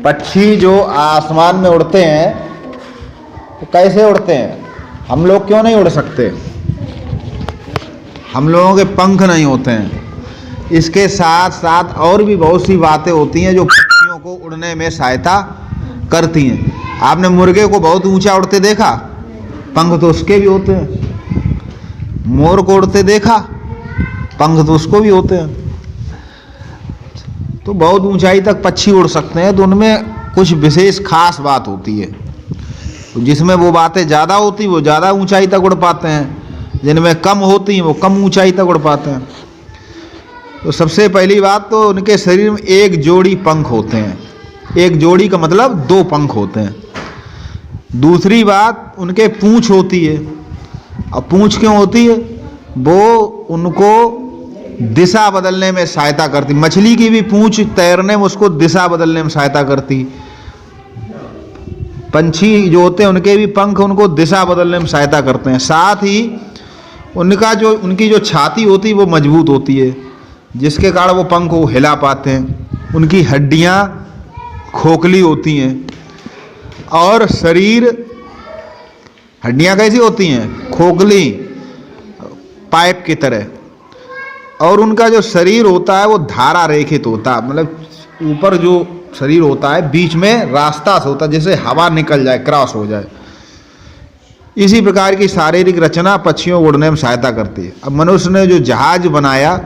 पक्षी जो आसमान में उड़ते हैं तो कैसे उड़ते हैं? हम लोग क्यों नहीं उड़ सकते? हम लोगों के पंख नहीं होते हैं। इसके साथ साथ और भी बहुत सी बातें होती हैं जो पक्षियों को उड़ने में सहायता करती हैं। आपने मुर्गे को बहुत ऊंचा उड़ते देखा? पंख तो उसके भी होते हैं। मोर को उड़ते देखा? पंख तो उसको भी होते हैं। तो बहुत ऊंचाई तक पक्षी उड़ सकते हैं, तो उनमें कुछ विशेष खास बात होती है। तो जिसमें वो बातें ज़्यादा होती वो ज़्यादा ऊंचाई तक उड़ पाते हैं, जिनमें कम होती हैं वो कम ऊंचाई तक उड़ पाते हैं। तो सबसे पहली बात तो उनके शरीर में एक जोड़ी पंख होते हैं। एक जोड़ी का मतलब 2 पंख होते हैं। दूसरी बात, उनके पूंछ होती है। अब पूंछ क्यों होती है? वो उनको दिशा बदलने में सहायता करती। मछली की भी पूंछ तैरने में उसको दिशा बदलने में सहायता करती। पंछी जो होते हैं उनके भी पंख उनको दिशा बदलने में सहायता करते हैं। साथ ही उनकी जो छाती होती है वो मजबूत होती है, जिसके कारण वो पंख को हिला पाते हैं। उनकी हड्डियां खोखली होती हैं और हड्डियां कैसी होती हैं? खोखली, पाइप की तरह। और उनका जो शरीर होता है वो धारा रेखित होता है, मतलब ऊपर जो शरीर होता है बीच में रास्ता से होता है, जैसे हवा निकल जाए, क्रॉस हो जाए। इसी प्रकार की शारीरिक रचना पक्षियों को उड़ने में सहायता करती है। अब मनुष्य ने जो जहाज बनाया